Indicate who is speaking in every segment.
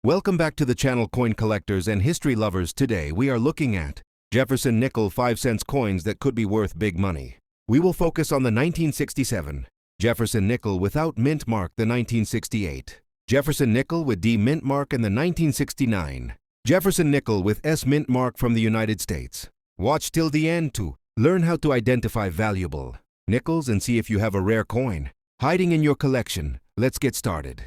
Speaker 1: Welcome back to the channel, coin collectors and history lovers. Today we are looking at Jefferson nickel 5-cent coins that could be worth big money. We will focus on the 1967 Jefferson nickel without mint mark, the 1968 Jefferson nickel with D mint mark, and the 1969 Jefferson nickel with S mint mark from the United States. Watch till the end to learn how to identify valuable nickels and see if you have a rare coin hiding in your collection. Let's get started.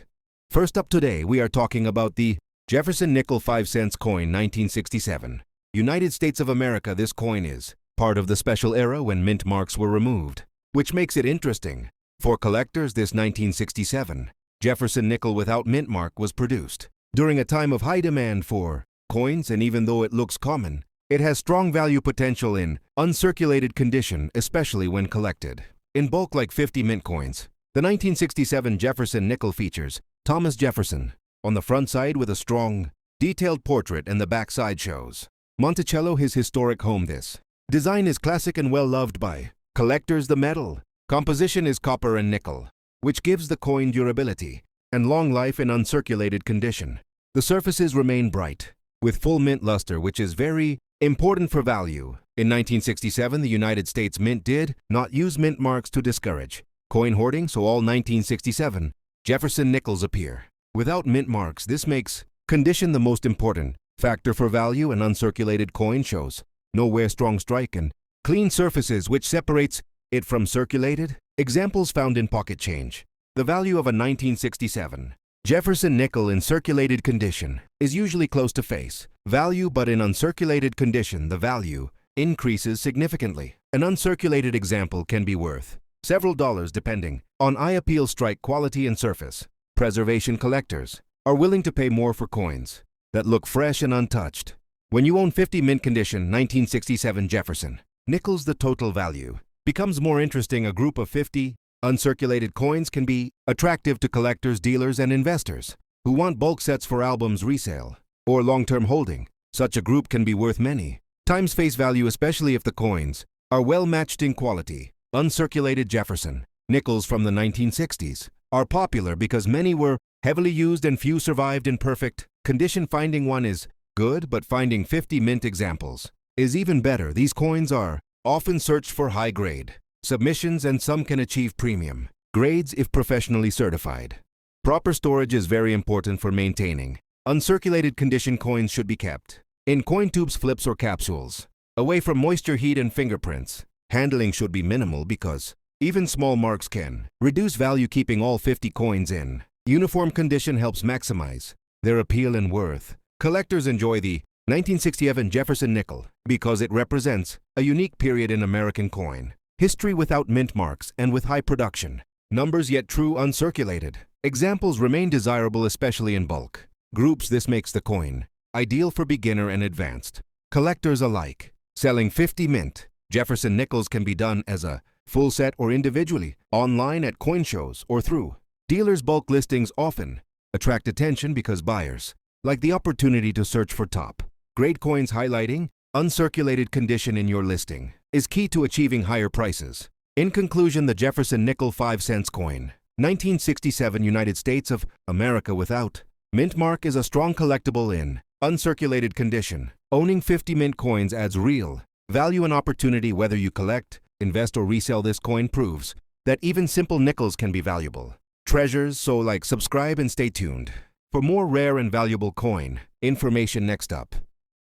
Speaker 1: First up today, we are talking about the Jefferson nickel 5-cent coin 1967. United States of America. This coin is part of the special era when mint marks were removed, which makes it interesting. For collectors, this 1967 Jefferson nickel without mint mark was produced during a time of high demand for coins, and even though it looks common, it has strong value potential in uncirculated condition, especially when collected in bulk like 50 mint coins. The 1967 Jefferson nickel features Thomas Jefferson on the front side with a strong, detailed portrait, and the back side shows Monticello, his historic home. This design is classic and well loved by collectors. The metal composition is copper and nickel, which gives the coin durability and long life in uncirculated condition. The surfaces remain bright with full mint luster, which is very important for value. In 1967, the United States Mint did not use mint marks to discourage coin hoarding, so all 1967 Jefferson nickels appear without mint marks. This makes condition the most important factor for value, and uncirculated coin shows no wear, strong strike, and clean surfaces, which separates it from circulated. Examples found in pocket change. The value of a 1967 Jefferson nickel in circulated condition is usually close to face value, but in uncirculated condition the value increases significantly. An uncirculated example can be worth several dollars depending on eye appeal, strike quality, and surface preservation. Collectors are willing to pay more for coins that look fresh and untouched. When you own 50 mint condition 1967 Jefferson nickels, the total value becomes more interesting. A group of 50 uncirculated coins can be attractive to collectors, dealers, and investors who want bulk sets for albums, resale, or long-term holding. Such a group can be worth many times face value, especially if the coins are well matched in quality. Uncirculated Jefferson nickels from the 1960s are popular because many were heavily used and few survived in perfect condition. Finding one is good, but finding 50 mint examples is even better. These coins are often searched for high-grade submissions, and some can achieve premium grades if professionally certified. Proper storage is very important for maintaining uncirculated condition. Coins should be kept in coin tubes, flips, or capsules, away from moisture, heat, and fingerprints. Handling should be minimal because even small marks can reduce value. Keeping all 50 coins in uniform condition helps maximize their appeal and worth. Collectors enjoy the 1967 Jefferson nickel because it represents a unique period in American coin history without mint marks and with high production numbers, yet true uncirculated examples remain desirable, especially in bulk groups. This makes the coin ideal for beginner and advanced collectors alike. Selling 50 mint Jefferson nickels can be done as a full set or individually, online, at coin shows, or through dealers. Bulk listings often attract attention because buyers like the opportunity to search for top grade coins. Highlighting uncirculated condition in your listing is key to achieving higher prices. In conclusion, the Jefferson nickel 5-cent coin 1967 United States of America without mint mark is a strong collectible in uncirculated condition. Owning 50 mint coins adds real value and opportunity. Whether you collect, invest, or resell, this coin proves that even simple nickels can be valuable treasures. So like, subscribe, and stay tuned for more rare and valuable coin information. Next up,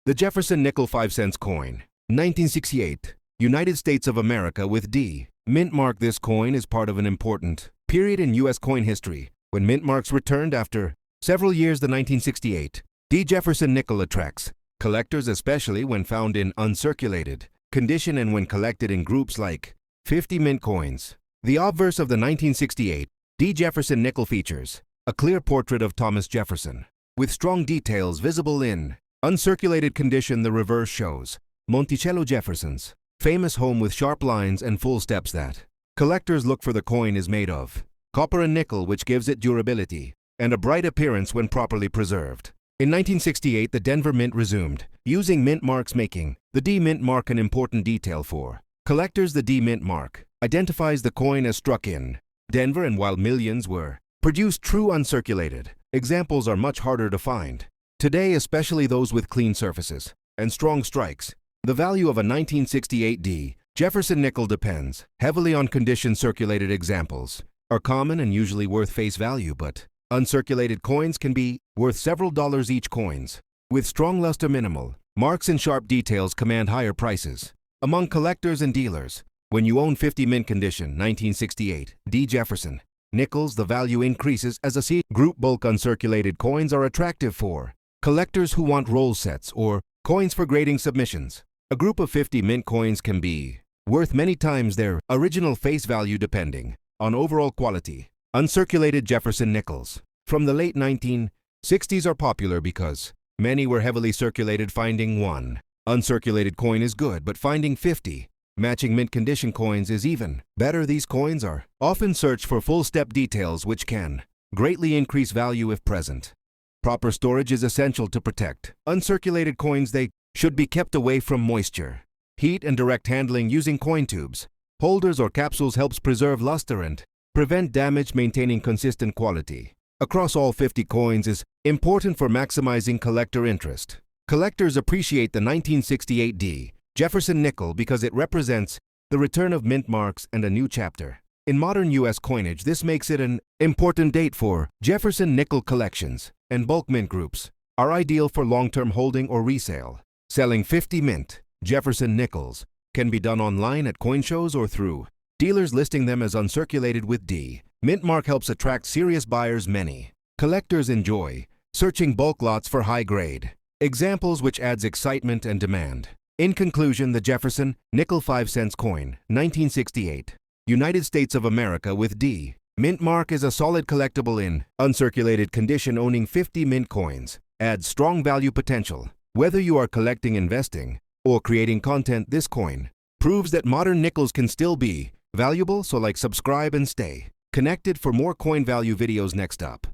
Speaker 1: the Jefferson nickel 5-cent coin 1968 United States of America with D mint mark. This coin is part of an important period in U.S. coin history when mint marks returned after several years. The 1968 D Jefferson nickel attracts collectors, especially when found in uncirculated condition and when collected in groups like 50 mint coins. The obverse of the 1968 D Jefferson nickel features a clear portrait of Thomas Jefferson with strong details visible in uncirculated condition. The reverse shows Monticello, Jefferson's famous home, with sharp lines and full steps that collectors look for. The coin is made of copper and nickel, which gives it durability and a bright appearance when properly preserved. In 1968, the Denver Mint resumed using mint marks, making the D mint mark an important detail for collectors. The D mint mark identifies the coin as struck in Denver, and while millions were produced true uncirculated examples are much harder to find. Today, especially those with clean surfaces and strong strikes, the value of a 1968D Jefferson nickel depends heavily on condition-circulated examples, are common and usually worth face value, but uncirculated coins can be worth several dollars each. Coins with strong luster, minimal marks and sharp details command higher prices among collectors and dealers. When you own 50 mint condition 1968 D Jefferson nickels, the value increases as a C group. Bulk uncirculated coins are attractive for collectors who want roll sets or coins for grading submissions. A group of 50 mint coins can be worth many times their original face value depending on overall quality. Uncirculated Jefferson nickels from the late 1960s are popular because many were heavily circulated. Finding one uncirculated coin is good, but finding 50 matching mint condition coins is even better. These coins are often searched for full step details, which can greatly increase value if present. Proper storage is essential to protect uncirculated coins. They should be kept away from moisture, heat, and direct handling. Using coin tubes, holders, or capsules helps preserve luster and prevent damage. Maintaining consistent quality across all 50 coins is important for maximizing collector interest. Collectors appreciate the 1968D Jefferson nickel because it represents the return of mint marks and a new chapter in modern U.S. coinage. This makes it an important date for Jefferson nickel collections, and bulk mint groups are ideal for long-term holding or resale. Selling 50 mint Jefferson nickels can be done online at coin shows or through dealers listing them as uncirculated with D mint mark helps attract serious buyers. Many collectors enjoy searching bulk lots for high-grade examples, which adds excitement and demand. In conclusion, the Jefferson nickel 5-cent coin 1968 United States of America with D mint mark is a solid collectible in uncirculated condition. Owning 50 mint coins adds strong value potential. Whether you are collecting, investing, or creating content, this coin proves that modern nickels can still be valuable. So like, subscribe, and stay connected for more coin value videos. Next up,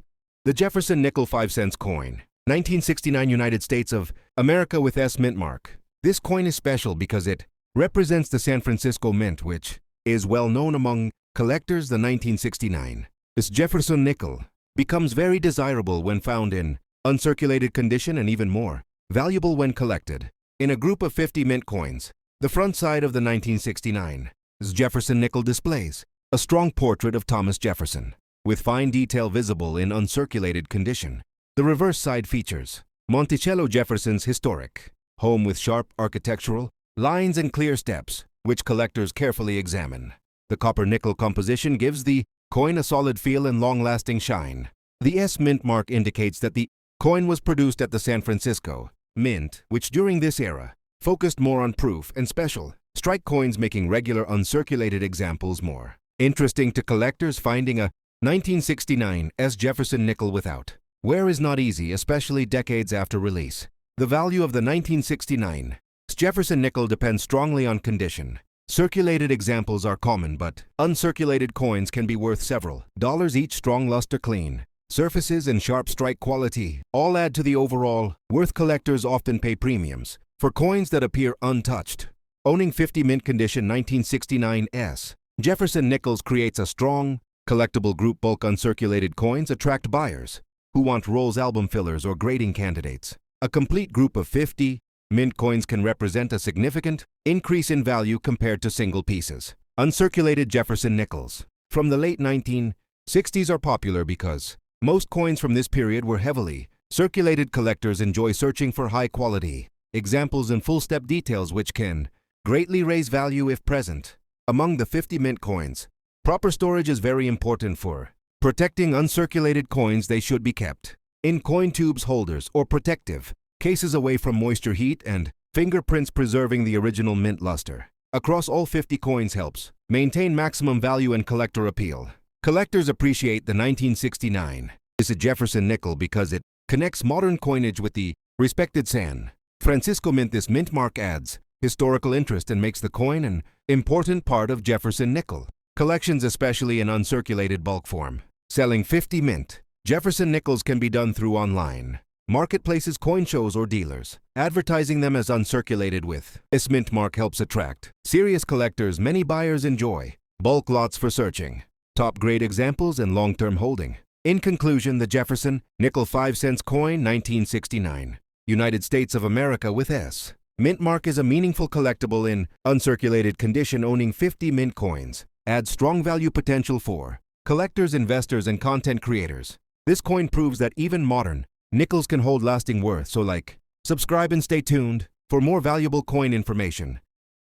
Speaker 1: the Jefferson nickel 5-cent coin 1969 United States of America with S mint mark. This coin is special because it represents the San Francisco Mint, which is well known among collectors. The 1969 this Jefferson nickel becomes very desirable when found in uncirculated condition, and even more valuable when collected in a group of 50 mint coins. The front side of the 1969 Jefferson nickel displays a strong portrait of Thomas Jefferson with fine detail visible in uncirculated condition. The reverse side features Monticello Jefferson's historic home with sharp architectural lines and clear steps, which collectors carefully examine. The copper nickel composition gives the coin a solid feel and long-lasting shine. The S mint mark indicates that the coin was produced at the San Francisco Mint, which during this era focused more on proof and special strike coins, making regular uncirculated examples more interesting to collectors. Finding a 1969 S Jefferson nickel without wear is not easy, especially decades after release. The value of the 1969 Jefferson nickel depends strongly on condition. Circulated examples are common, but uncirculated coins can be worth several dollars each. Strong luster, clean surfaces, and sharp strike quality all add to the overall worth. Collectors often pay premiums for coins that appear untouched. Owning 50 mint condition 1969 S Jefferson nickels creates a strong collectible group. Bulk uncirculated coins attract buyers who want rolls, album fillers, or grading candidates. A complete group of 50 mint coins can represent a significant increase in value compared to single pieces. Uncirculated Jefferson nickels from the late 1960s are popular because most coins from this period were heavily circulated. Collectors enjoy searching for high-quality examples and full-step details, which can greatly raise value if present. Among the 50 mint coins, proper storage is very important for protecting uncirculated coins. They should be kept in coin tubes, holders, or protective cases away from moisture, heat, and fingerprints. Preserving the original mint luster across all 50 coins helps maintain maximum value and collector appeal. Collectors appreciate the 1969 this Jefferson nickel because it connects modern coinage with the respected San Francisco Mint. This mint mark adds historical interest and makes the coin an important part of Jefferson nickel collections, especially in uncirculated bulk form. Selling 50 mint Jefferson nickels can be done through online marketplaces, coin shows, or dealers. Advertising them as uncirculated with this mint mark helps attract serious collectors. Many buyers enjoy bulk lots for searching top grade examples and long-term holding. In conclusion, the Jefferson nickel 5 cents coin, 1969. United States of America with S. Mint mark is a meaningful collectible in uncirculated condition owning 50 mint coins. Adds strong value potential for collectors, investors, and content creators. This coin proves that even modern nickels can hold lasting worth, so subscribe and stay tuned for more valuable coin information.